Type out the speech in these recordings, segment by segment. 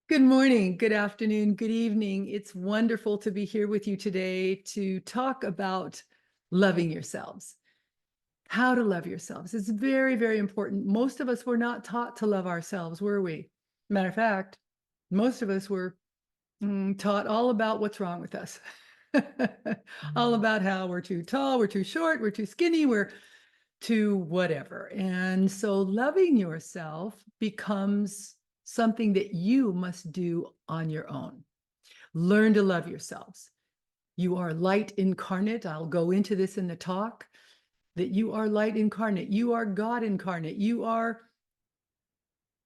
Good morning, good afternoon, good evening. It's wonderful to be here with you today to talk about loving yourselves, how to love yourselves. It's very, very important. Most of us were not taught to love ourselves, were we? Matter of fact, most of us were taught all about what's wrong with us, all about how we're too tall, we're too short, we're too skinny, we're too whatever. And so loving yourself becomes something that you must do on your own. Learn to love yourselves. You are light incarnate. I'll go into this in the talk, that you are light incarnate. You are God incarnate. You are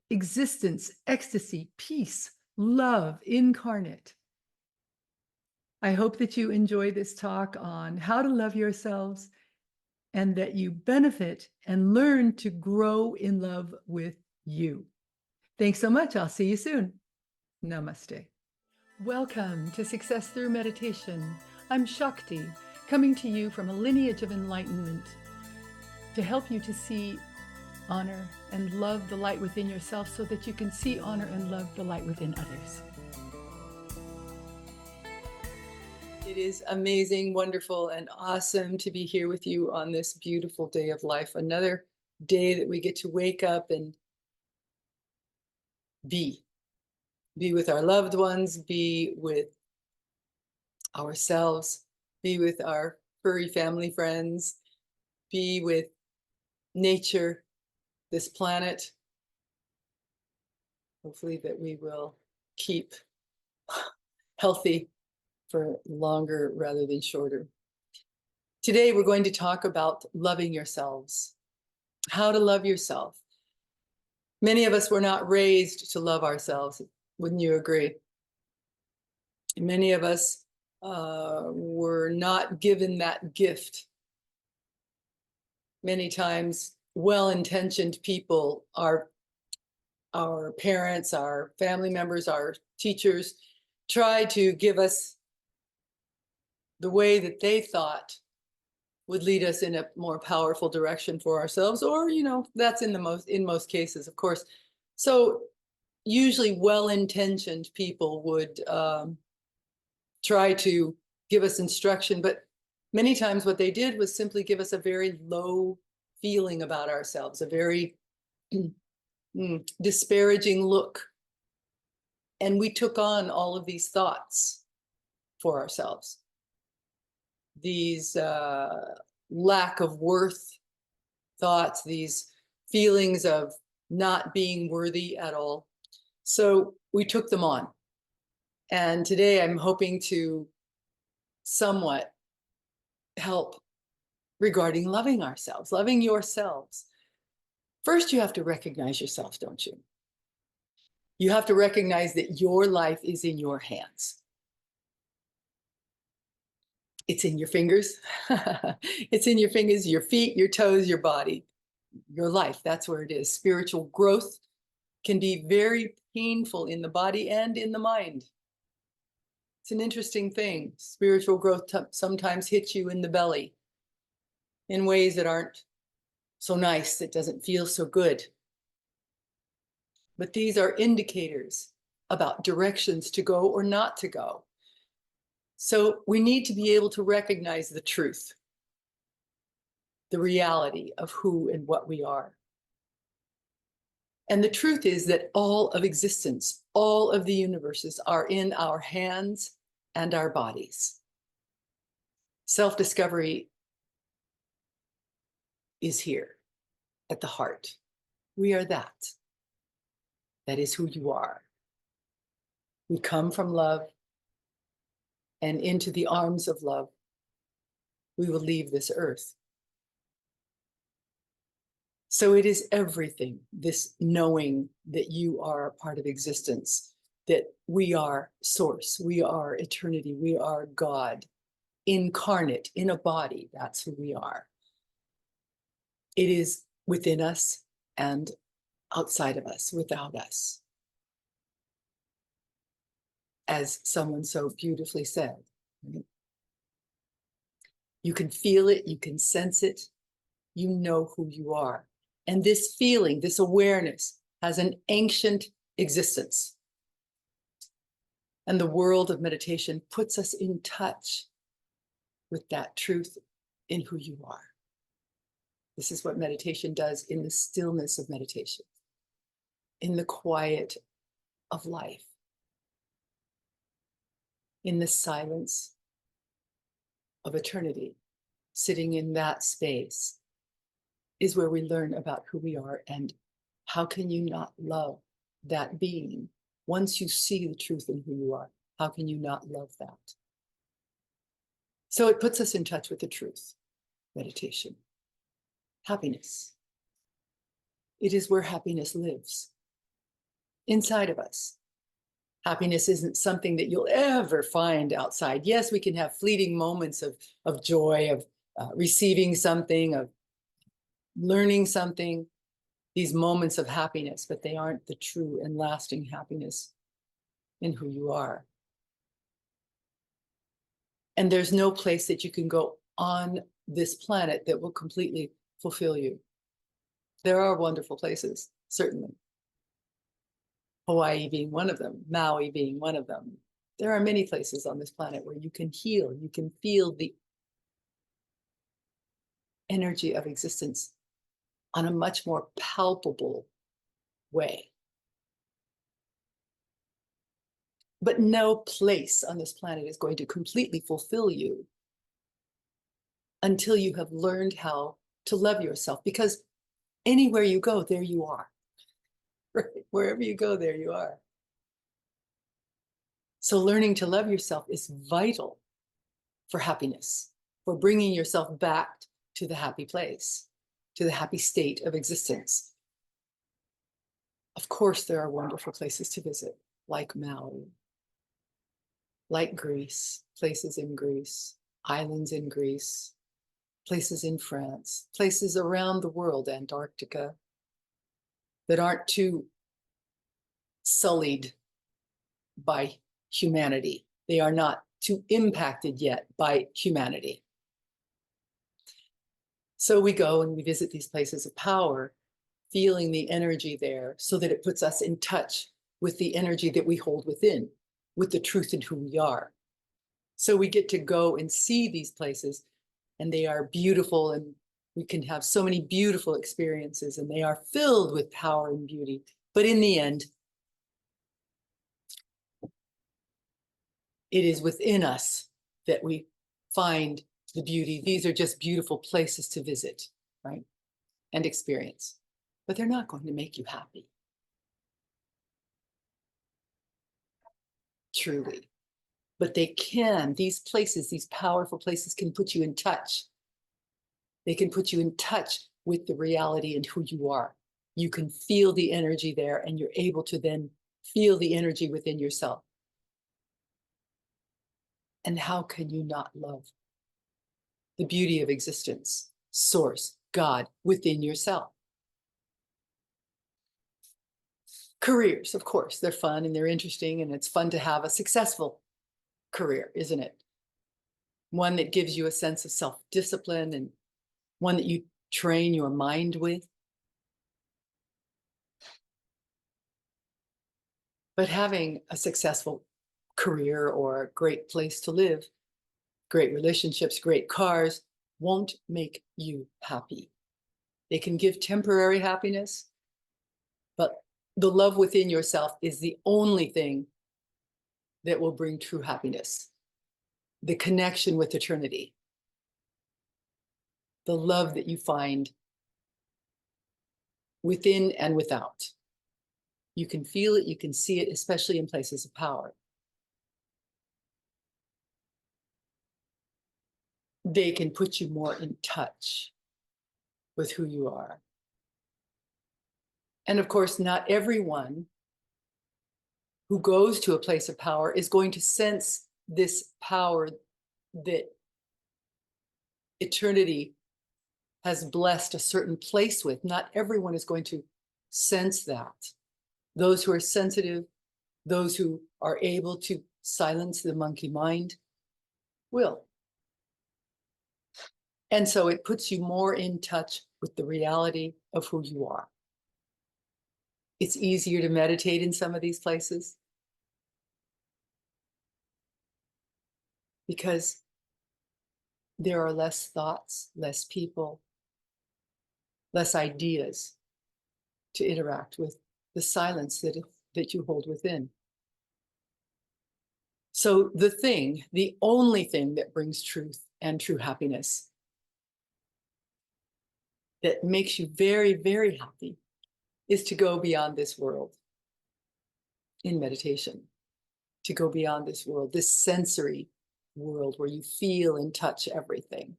existence, ecstasy, peace, love incarnate. I hope that you enjoy this talk on how to love yourselves and that you benefit and learn to grow in love with you. Thanks so much. I'll see you soon. Namaste. Welcome to Success Through Meditation. I'm Shakti, coming to you from a lineage of enlightenment to help you to see, honor, and love the light within yourself so that you can see, honor, and love the light within others. It is amazing, wonderful, and awesome to be here with you on this beautiful day of life. Another day that we get to wake up and be with our loved ones, be with ourselves, be with our furry family friends, be with nature, this planet. Hopefully that we will keep healthy for longer rather than shorter. Today, we're going to talk about loving yourselves, how to love yourself. Many of us were not raised to love ourselves. Wouldn't you agree? Many of us were not given that gift. Many times, well-intentioned people, our parents, our family members, our teachers, try to give us the way that they thought would lead us in a more powerful direction for ourselves, or that's in most cases, of course. So usually well-intentioned people would try to give us instruction, but many times what they did was simply give us a very low feeling about ourselves, a very disparaging look. And we took on all of these thoughts for ourselves. These lack of worth thoughts, these feelings of not being worthy at all. So we took them on. And today I'm hoping to somewhat help regarding loving ourselves, loving yourselves. First, you have to recognize yourself, don't you? You have to recognize that your life is in your hands. It's in your fingers. It's in your fingers, your feet, your toes, your body, your life. That's where it is. Spiritual growth can be very painful in the body and in the mind. It's an interesting thing. Spiritual growth sometimes hits you in the belly in ways that aren't so nice. It doesn't feel so good. But these are indicators about directions to go or not to go. So we need to be able to recognize the truth, the reality of who and what we are. And the truth is that all of existence, all of the universes are in our hands and our bodies. Self-discovery is here at the heart. We are that. That is who you are. We come from love, and into the arms of love, we will leave this earth. So it is everything, this knowing that you are a part of existence, that we are source, we are eternity, we are God, incarnate in a body. That's who we are. It is within us and outside of us, without us. As someone so beautifully said, right? You can feel it, you can sense it, you know who you are. And this feeling, this awareness has an ancient existence. And the world of meditation puts us in touch with that truth in who you are. This is what meditation does in the stillness of meditation, in the quiet of life, in the silence of eternity. Sitting in that space is where we learn about who we are, and how can you not love that being? Once you see the truth in who you are, how can you not love that? So it puts us in touch with the truth, meditation. Happiness. It is where happiness lives, inside of us. Happiness isn't something that you'll ever find outside. Yes, we can have fleeting moments of joy, of receiving something, of learning something, these moments of happiness, but they aren't the true and lasting happiness in who you are. And there's no place that you can go on this planet that will completely fulfill you. There are wonderful places, certainly. Hawaii being one of them, Maui being one of them. There are many places on this planet where you can heal, you can feel the energy of existence on a much more palpable way. But no place on this planet is going to completely fulfill you until you have learned how to love yourself, because anywhere you go, there you are. Right? Wherever you go, there you are. So learning to love yourself is vital for happiness, for bringing yourself back to the happy place, to the happy state of existence. Of course, there are wonderful places to visit, like Maui, like Greece, places in Greece, islands in Greece, places in France, places around the world, Antarctica, that aren't too sullied by humanity. They are not too impacted yet by humanity. So we go and we visit these places of power, feeling the energy there so that it puts us in touch with the energy that we hold within, with the truth in who we are. So we get to go and see these places, and they are beautiful, and we can have so many beautiful experiences, and they are filled with power and beauty. But in the end, it is within us that we find the beauty. These are just beautiful places to visit, right? And experience. But they're not going to make you happy. Truly. But they can, these places, these powerful places can put you in touch. They can put you in touch with the reality and who you are. You can feel the energy there, and you're able to then feel the energy within yourself. And how can you not love the beauty of existence, source, God within yourself? Careers, of course, they're fun and they're interesting, and it's fun to have a successful career, isn't it? One that gives you a sense of self-discipline, and one that you train your mind with. But having a successful career or a great place to live, great relationships, great cars, won't make you happy. They can give temporary happiness, but the love within yourself is the only thing that will bring true happiness. The connection with eternity. The love that you find within and without. You can feel it, you can see it, especially in places of power. They can put you more in touch with who you are. And of course, not everyone who goes to a place of power is going to sense this power that eternity has blessed a certain place with. Not everyone is going to sense that. Those who are sensitive, those who are able to silence the monkey mind will. And so it puts you more in touch with the reality of who you are. It's easier to meditate in some of these places. because there are less thoughts, less people, less ideas to interact with the silence that you hold within. So the only thing that brings truth and true happiness, that makes you very, very happy, is to go beyond this world in meditation, to go beyond this world, this sensory world where you feel and touch everything,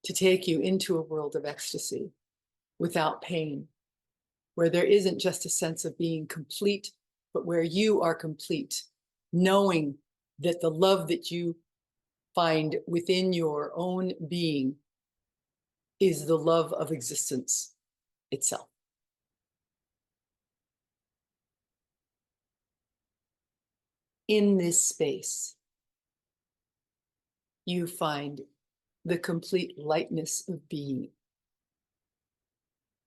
to take you into a world of ecstasy without pain, where there isn't just a sense of being complete, but where you are complete, knowing that the love that you find within your own being is the love of existence itself. In this space, you find the complete lightness of being.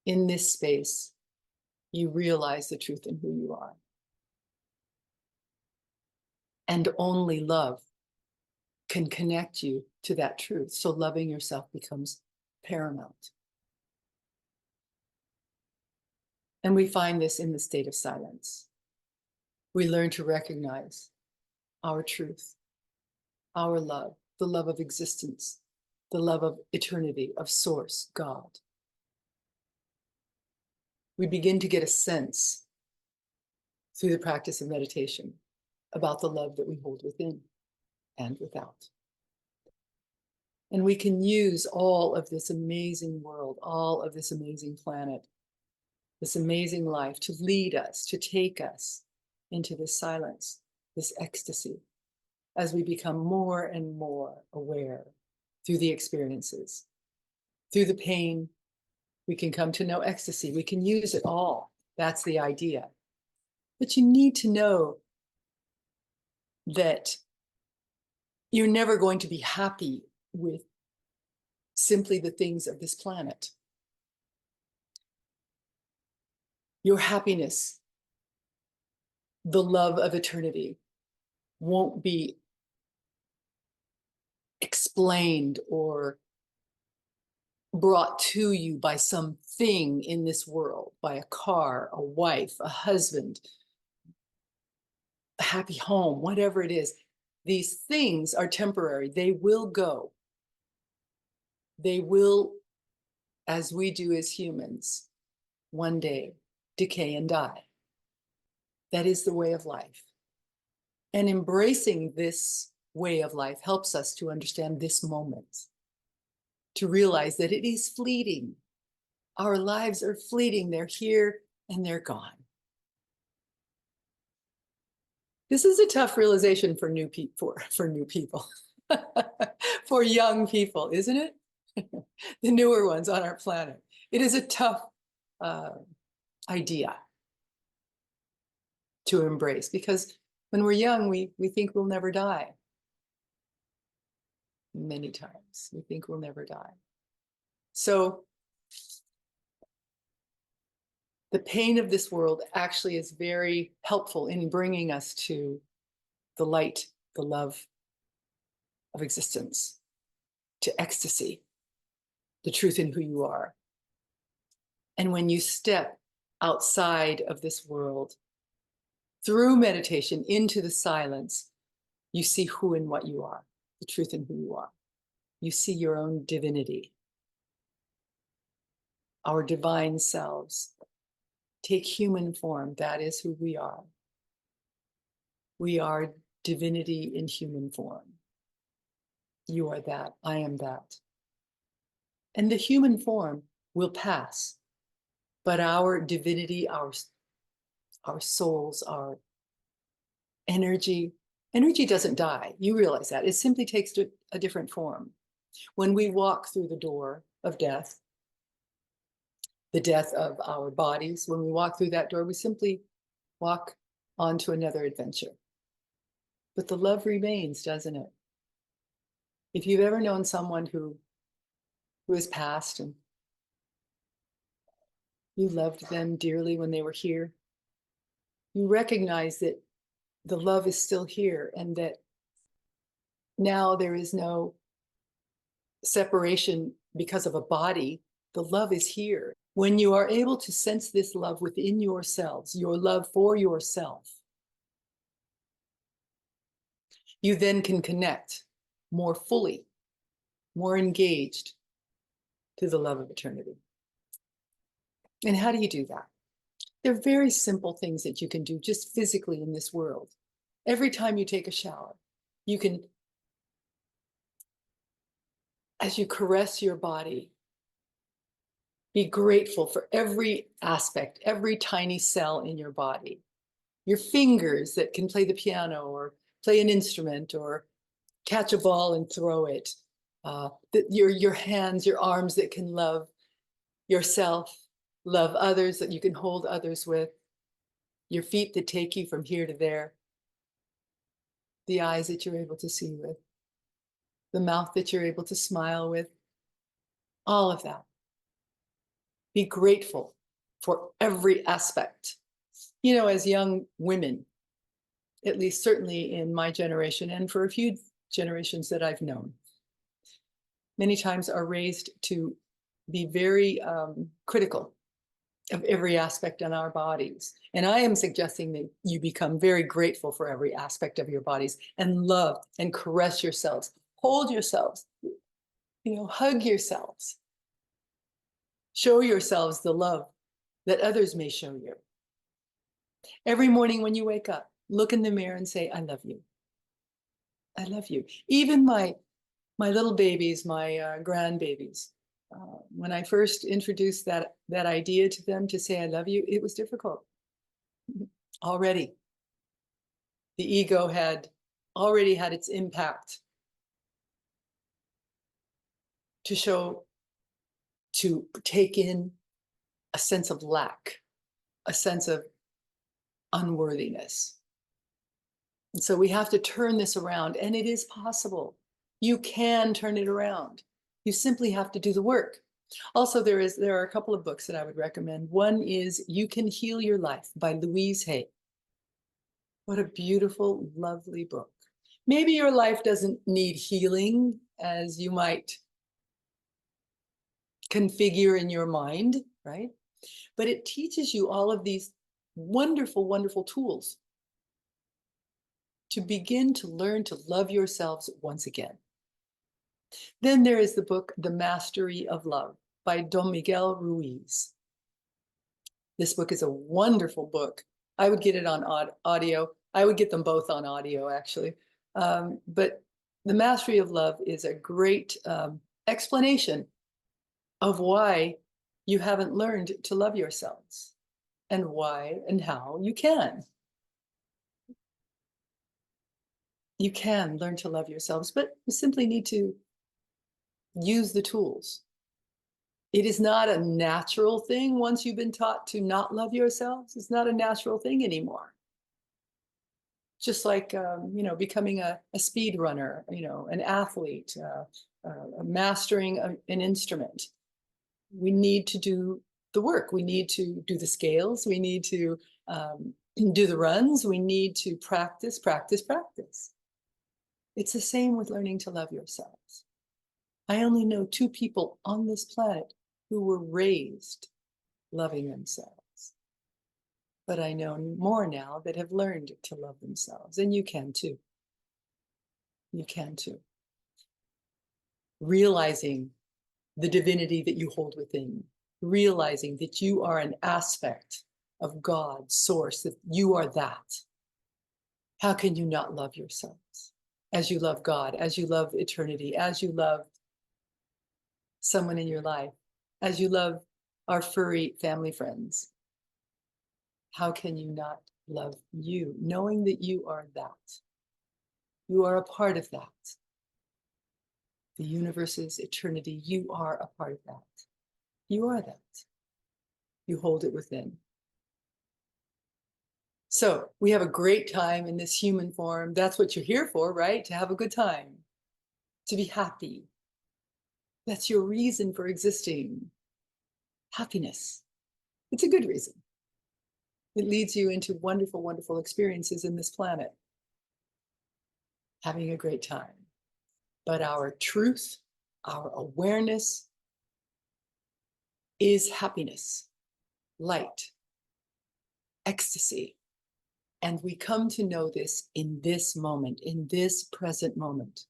In this space, you realize the truth in who you are. And only love can connect you to that truth. So loving yourself becomes paramount. And we find this in the state of silence. We learn to recognize our truth, our love, the love of existence, the love of eternity, of Source, God. We begin to get a sense through the practice of meditation about the love that we hold within and without. And we can use all of this amazing world, all of this amazing planet, this amazing life to lead us, to take us into this silence, this ecstasy, as we become more and more aware through the experiences. Through the pain, we can come to know ecstasy. We can use it all. That's the idea. But you need to know that you're never going to be happy with simply the things of this planet. Your happiness, the love of eternity, won't be explained or brought to you by something in this world, by a car, a wife, a husband, a happy home, whatever it is. These things are temporary. They will go. They will, as we do as humans, one day decay and die. That is the way of life. And embracing this way of life helps us to understand this moment, to realize that it is fleeting. Our lives are fleeting. They're here and they're gone. This is a tough realization for new people, for young people, isn't it? The newer ones on our planet. It is a tough idea to embrace, because when we're young, we think we'll never die. Many times we think we'll never die. So the pain of this world actually is very helpful in bringing us to the light, the love of existence, to ecstasy, the truth in who you are. And when you step outside of this world, through meditation into the silence, you see who and what you are, the truth in who you are. You see your own divinity. Our divine selves take human form. That is who we are. We are divinity in human form. You are that. I am that. And the human form will pass, but our divinity, our souls, our energy doesn't die. You realize that. It simply takes a different form. When we walk through the door of death, the death of our bodies, when we walk through that door, we simply walk on to another adventure. But the love remains, doesn't it? If you've ever known someone who has passed and you loved them dearly when they were here, you recognize that the love is still here, and that now there is no separation because of a body. The love is here. When you are able to sense this love within yourselves, your love for yourself, you then can connect more fully, more engaged to the love of eternity. And how do you do that? There are very simple things that you can do just physically in this world. Every time you take a shower, you can, as you caress your body, be grateful for every aspect, every tiny cell in your body. Your fingers that can play the piano or play an instrument or catch a ball and throw it. Your hands, your arms that can love yourself, love others, that you can hold others with. Your feet that take you from here to there. The eyes that you're able to see with. The mouth that you're able to smile with. All of that. Be grateful for every aspect. You know, as young women, at least certainly in my generation and for a few generations that I've known, many times are raised to be very critical of every aspect in our bodies. And I am suggesting that you become very grateful for every aspect of your bodies and love and caress yourselves, hold yourselves, hug yourselves. Show yourselves the love that others may show you. Every morning when you wake up, look in the mirror and say, I love you. I love you. Even my little babies, my grandbabies, when I first introduced that idea to them to say, I love you, it was difficult. Already. The ego had already had its impact to take in a sense of lack, a sense of unworthiness. And so we have to turn this around, and it is possible. You can turn it around. You simply have to do the work. Also, there are a couple of books that I would recommend. One is You Can Heal Your Life by Louise Hay. What a beautiful, lovely book. Maybe your life doesn't need healing as you might configure in your mind, right? But it teaches you all of these wonderful, wonderful tools to begin to learn to love yourselves once again. Then there is the book, The Mastery of Love by Don Miguel Ruiz. This book is a wonderful book. I would get it on audio. I would get them both on audio, actually. But The Mastery of Love is a great explanation of why you haven't learned to love yourselves and why and how you can. You can learn to love yourselves, but you simply need to use the tools. It is not a natural thing once you've been taught to not love yourselves. It's not a natural thing anymore. Just like, becoming a speed runner, an athlete, mastering an instrument. We need to do the work. We need to do the scales. We need to do the runs. We need to practice, practice, practice. It's the same with learning to love yourselves. I only know 2 people on this planet who were raised loving themselves. But I know more now that have learned to love themselves, and you can too. You can too. Realizing the divinity that you hold within, realizing that you are an aspect of God, source, that you are that. How can you not love yourselves as you love God, as you love eternity, as you love someone in your life, as you love our furry family friends? How can you not love you, knowing that you are that? You are a part of that. The universe's eternity, you are a part of that. You are that. You hold it within. So we have a great time in this human form. That's what you're here for, right? To have a good time, to be happy. That's your reason for existing. Happiness. It's a good reason. It leads you into wonderful, wonderful experiences in this planet, having a great time. But our truth, our awareness is happiness, light, ecstasy. And we come to know this in this moment, in this present moment.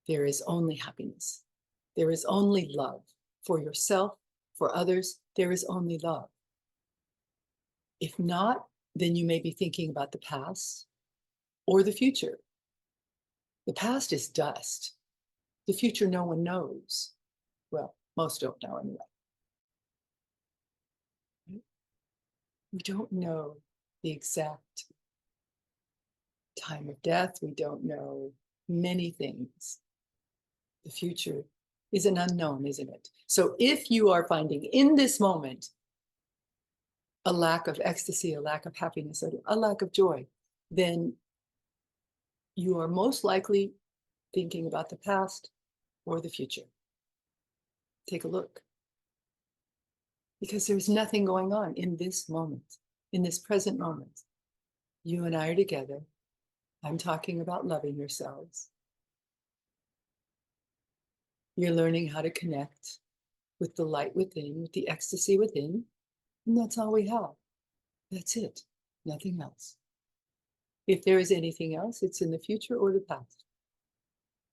There is only happiness. There is only love for yourself, for others. There is only love. If not, then you may be thinking about the past or the future. The past is dust. The future, no one knows. Well, most don't know anyway. We don't know the exact time of death. We don't know many things. The future is an unknown, isn't it? So if you are finding in this moment a lack of ecstasy, a lack of happiness, a lack of joy, then you are most likely thinking about the past or the future. Take a look. Because there's nothing going on in this moment, in this present moment. You and I are together. I'm talking about loving yourselves. You're learning how to connect with the light within, with the ecstasy within, and that's all we have. That's it, nothing else. If there is anything else, it's in the future or the past.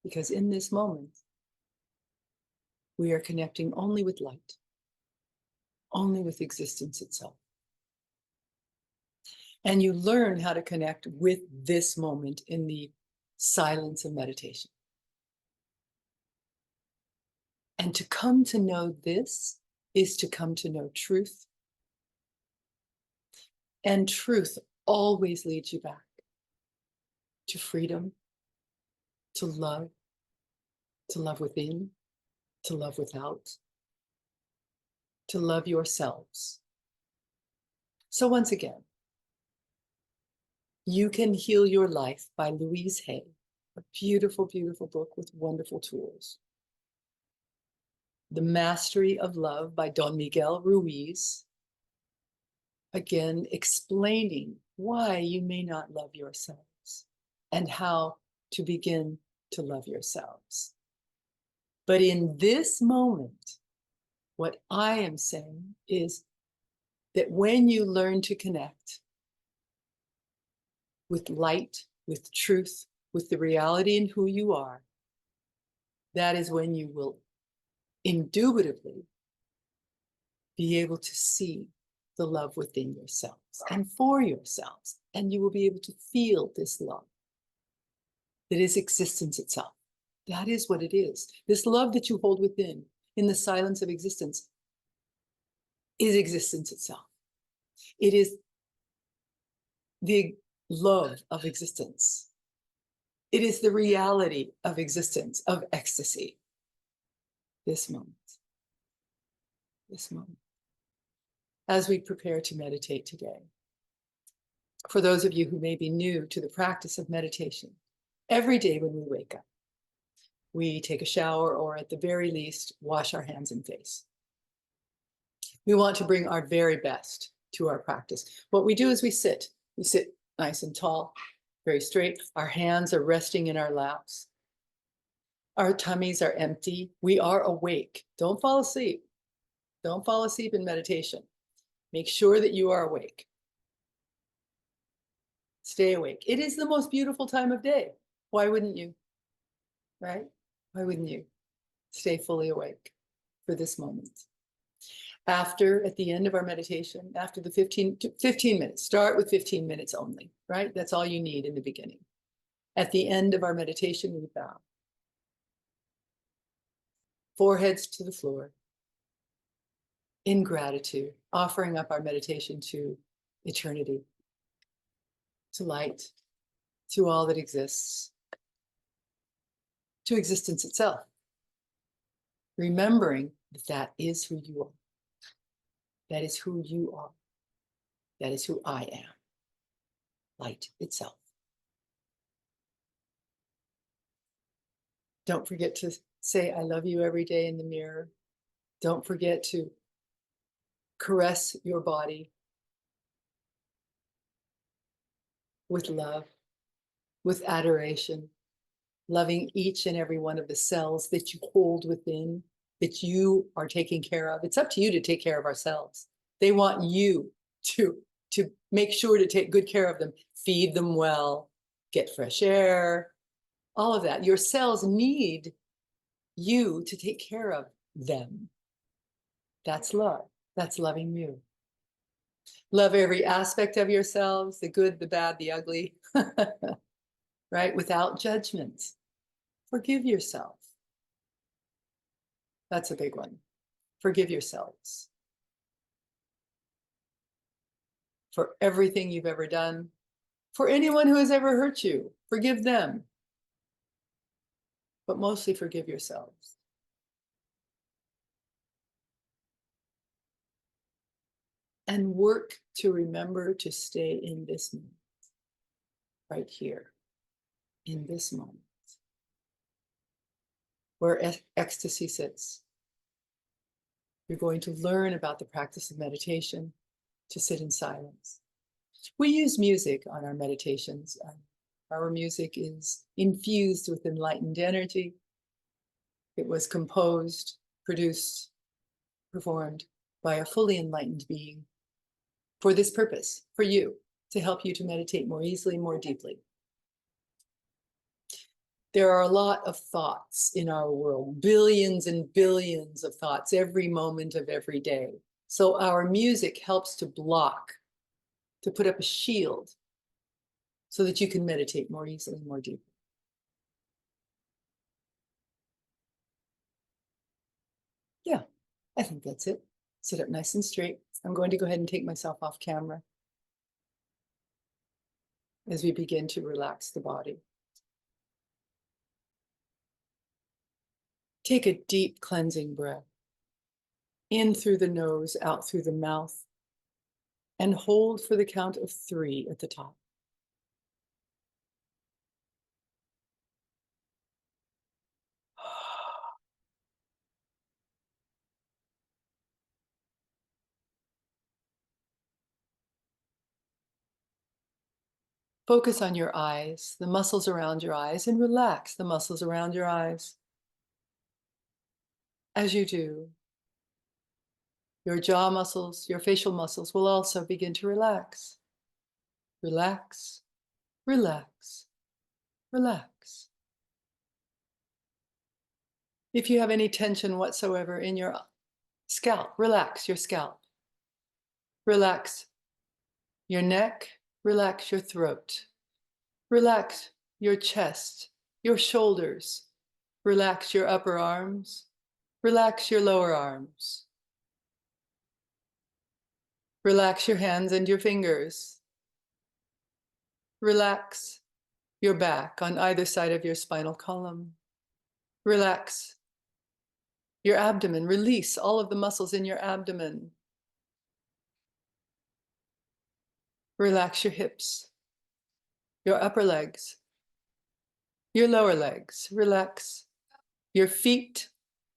Because in this moment, we are connecting only with light, only with existence itself. And you learn how to connect with this moment in the silence of meditation. And to come to know this is to come to know truth. And truth always leads you back to freedom, to love within, to love without, to love yourselves. So once again, You Can Heal Your Life by Louise Hay, a beautiful, beautiful book with wonderful tools. The Mastery of Love by Don Miguel Ruiz, again, explaining why you may not love yourselves and how to begin to love yourselves. But in this moment, what I am saying is that when you learn to connect with light, with truth, with the reality in who you are, that is when you will indubitably be able to see the love within yourselves and for yourselves. And you will be able to feel this love that is existence itself. That is what it is. This love that you hold within in the silence of existence is existence itself. It is the love of existence. It is the reality of existence, of ecstasy. This moment. This moment. As we prepare to meditate today, for those of you who may be new to the practice of meditation, every day when we wake up, we take a shower or at the very least, wash our hands and face. We want to bring our very best to our practice. What we do is we sit nice and tall, very straight. Our hands are resting in our laps. Our tummies are empty. We are awake. Don't fall asleep. Don't fall asleep in meditation. Make sure that you are awake. Stay awake. It is the most beautiful time of day. Why wouldn't you? Right? Why wouldn't you stay fully awake for this moment? At the end of our meditation, after the 15 minutes, start with 15 minutes only, right? That's all you need in the beginning. At the end of our meditation, we bow. Foreheads to the floor. In gratitude, offering up our meditation to eternity, to light, to all that exists, to existence itself. Remembering that that is who you are. That is who you are. That is who I am. Light itself. Don't forget to say, I love you every day in the mirror. Don't forget to caress your body. with love, with adoration, loving each and every one of the cells that you hold within, that you are taking care of. It's up to you to take care of ourselves. They want you to make sure to take good care of them, feed them well, get fresh air, all of that. Your cells need you to take care of them. That's love. That's loving you. Love every aspect of yourselves, the good, the bad, the ugly, right? Without judgment. Forgive yourself. That's a big one. Forgive yourselves for everything you've ever done, for anyone who has ever hurt you. Forgive them, but mostly forgive yourselves. And work to remember to stay in this moment, right here, in this moment, where ecstasy sits. You're going to learn about the practice of meditation, to sit in silence. We use music on our meditations. Our music is infused with enlightened energy. It was composed, produced, performed by a fully enlightened being for this purpose, for you, to help you to meditate more easily, more deeply. There are a lot of thoughts in our world, billions and billions of thoughts every moment of every day. So our music helps to block, to put up a shield so that you can meditate more easily, more deeply. Yeah, I think that's it. Sit up nice and straight. I'm going to go ahead and take myself off camera as we begin to relax the body. Take a deep cleansing breath. In through the nose, out through the mouth, and hold for the count of 3 at the top. Focus on your eyes, the muscles around your eyes, and relax the muscles around your eyes. As you do, your jaw muscles, your facial muscles will also begin to relax. Relax, relax, relax. If you have any tension whatsoever in your scalp, relax your scalp. Relax your neck, relax your throat. Relax your chest, your shoulders. Relax your upper arms. Relax your lower arms. Relax your hands and your fingers. Relax your back on either side of your spinal column. Relax your abdomen. Release all of the muscles in your abdomen. Relax your hips, your upper legs, your lower legs. Relax your feet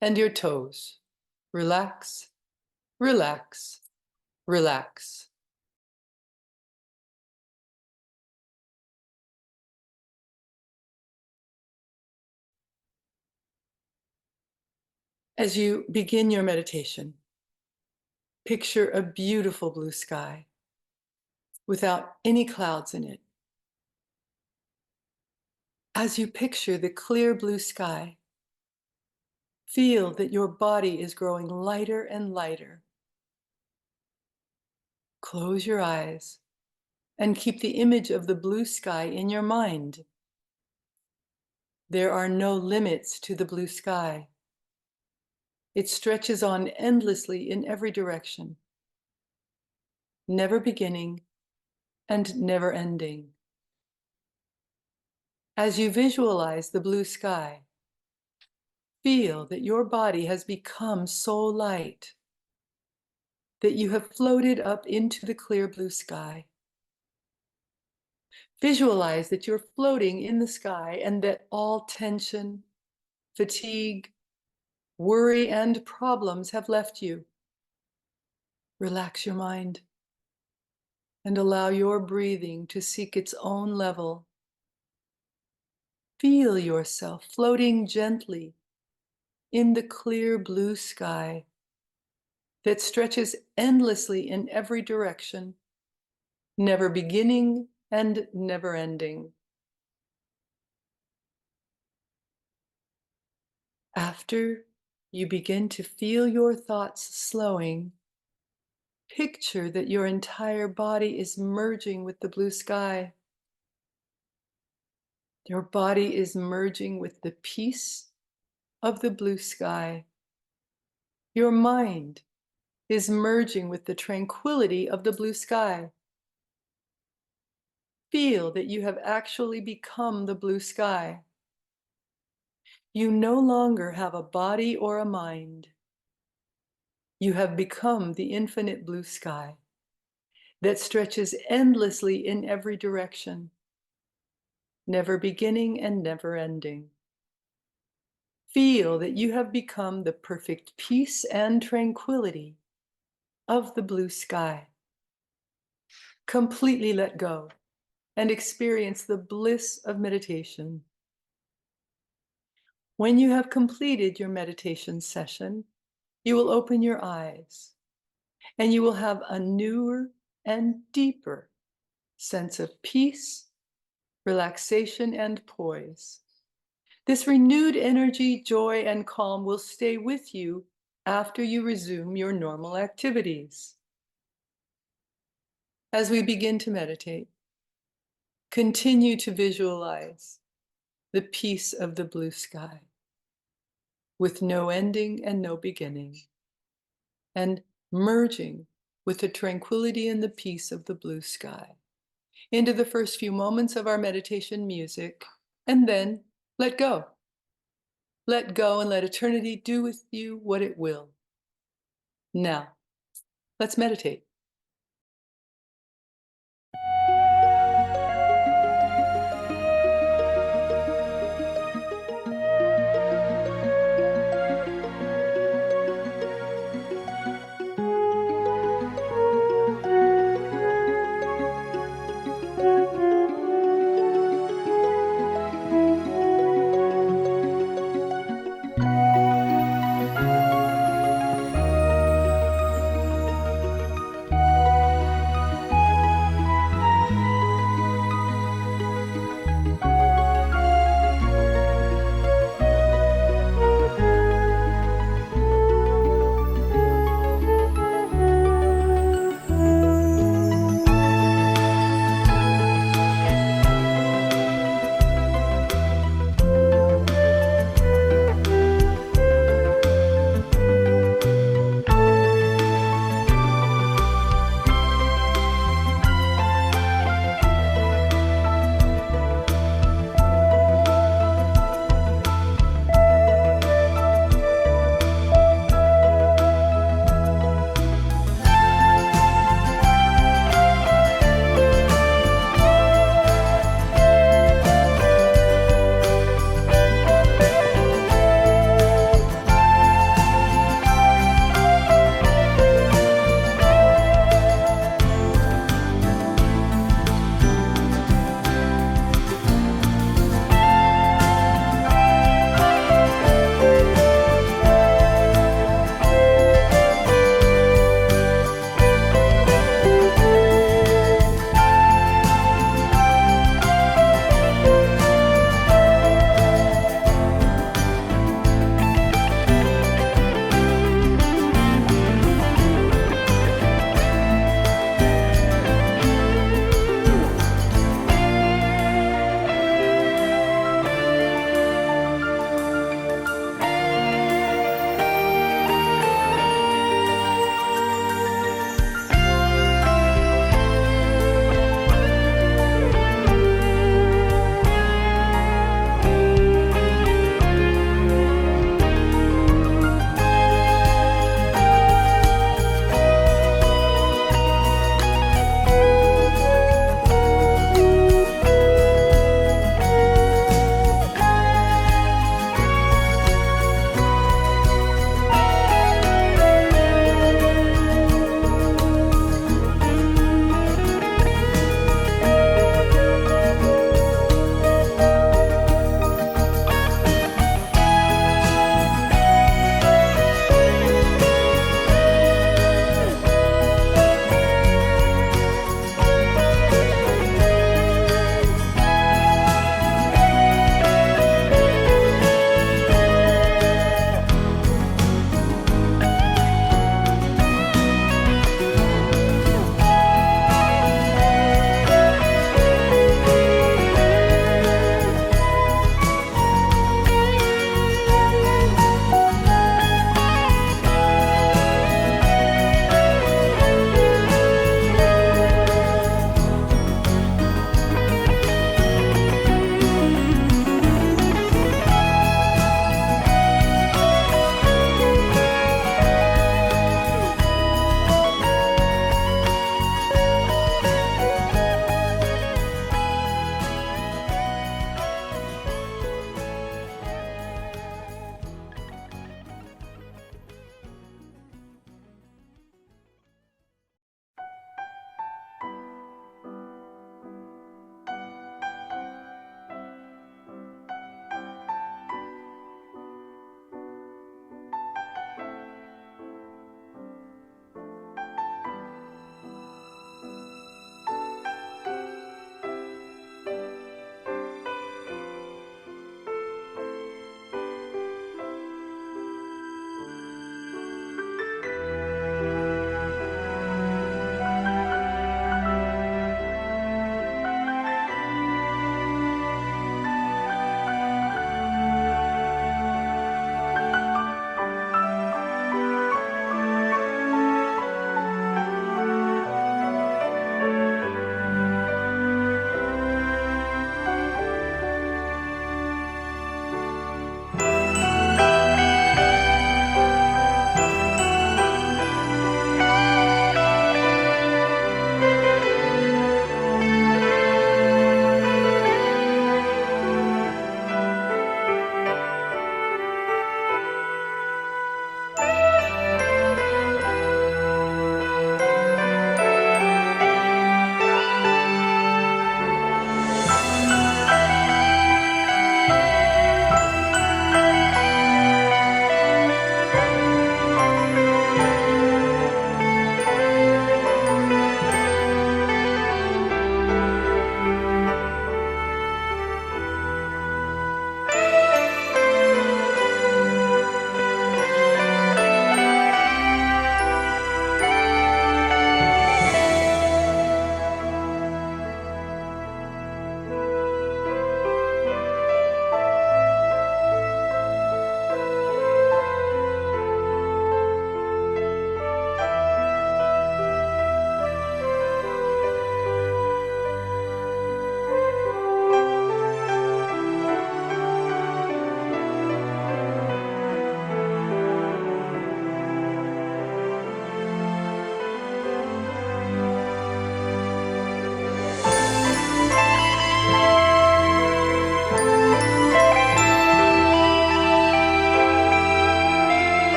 and your toes. Relax, relax, relax. As you begin your meditation, picture a beautiful blue sky without any clouds in it. As you picture the clear blue sky, feel that your body is growing lighter and lighter. Close your eyes and keep the image of the blue sky in your mind. There are no limits to the blue sky. It stretches on endlessly in every direction, never beginning and never ending. As you visualize the blue sky, feel that your body has become so light that you have floated up into the clear blue sky. Visualize that you're floating in the sky and that all tension, fatigue, worry, and problems have left you. Relax your mind. And allow your breathing to seek its own level. Feel yourself floating gently in the clear blue sky that stretches endlessly in every direction, never beginning and never ending. After you begin to feel your thoughts slowing, picture that your entire body is merging with the blue sky. Your body is merging with the peace of the blue sky. Your mind is merging with the tranquility of the blue sky. Feel that you have actually become the blue sky. You no longer have a body or a mind. You have become the infinite blue sky that stretches endlessly in every direction, never beginning and never ending. Feel that you have become the perfect peace and tranquility of the blue sky. Completely let go and experience the bliss of meditation. When you have completed your meditation session, you will open your eyes and you will have a newer and deeper sense of peace, relaxation, and poise. This renewed energy, joy, and calm will stay with you after you resume your normal activities. As we begin to meditate, continue to visualize the peace of the blue sky with no ending and no beginning, and merging with the tranquility and the peace of the blue sky into the first few moments of our meditation music, and then let go. Let go and let eternity do with you what it will. Now, let's meditate.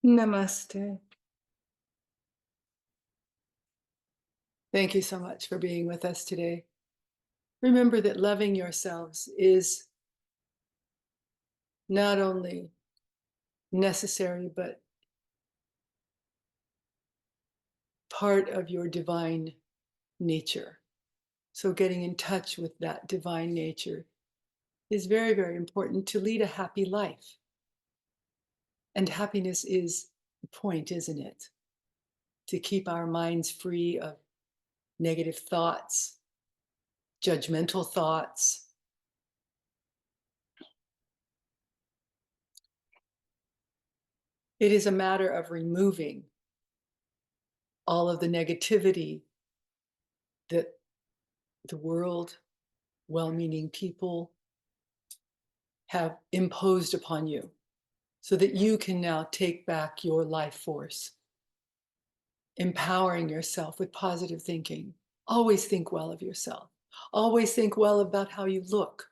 Namaste. Thank you so much for being with us today. Remember that loving yourselves is not only necessary, but part of your divine nature. So getting in touch with that divine nature is very, very important to lead a happy life. And happiness is the point, isn't it? To keep our minds free of negative thoughts, judgmental thoughts. It is a matter of removing all of the negativity that the world, well-meaning people have imposed upon you so that you can now take back your life force, empowering yourself with positive thinking. Always think well of yourself. Always think well about how you look,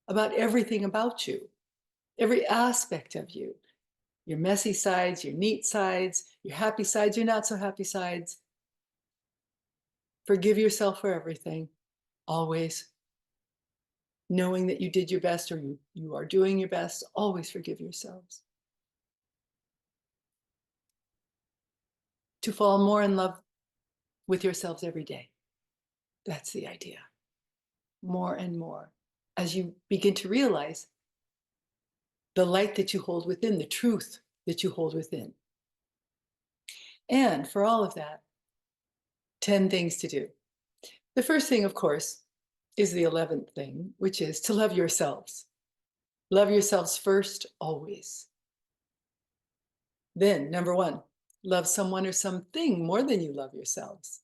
about everything about you, every aspect of you, your messy sides, your neat sides, your happy sides, your not so happy sides. Forgive yourself for everything, always. Knowing that you did your best or you are doing your best, always forgive yourselves. To fall more in love with yourselves every day. That's the idea. More and more. As you begin to realize the light that you hold within, the truth that you hold within. And for all of that, 10 things to do. The first thing, of course, is the 11th thing, which is to love yourselves. Love yourselves first, always. Then, number 1, love someone or something more than you love yourselves.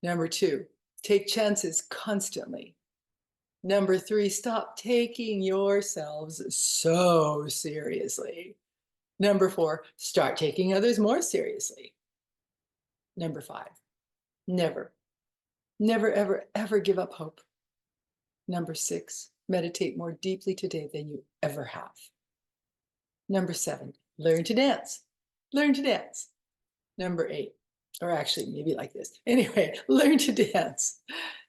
Number 2, take chances constantly. Number 3, stop taking yourselves so seriously. Number 4, start taking others more seriously. Number 5, never, ever, ever give up hope. Number 6, meditate more deeply today than you ever have. Number 7, learn to dance. Learn to dance. Number 8, or actually maybe like this. Anyway, learn to dance.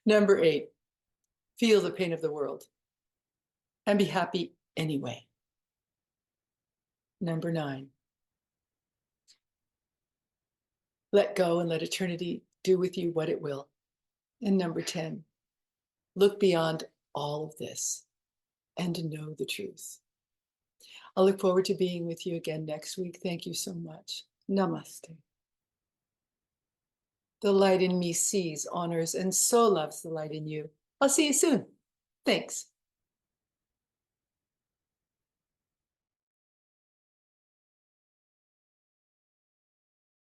Number 8, feel the pain of the world and be happy anyway. Number 9, let go and let eternity do with you what it will. And number 10, look beyond all of this and know the truth. I'll look forward to being with you again next week. Thank you so much. Namaste. The light in me sees, honors, and so loves the light in you. I'll see you soon. Thanks.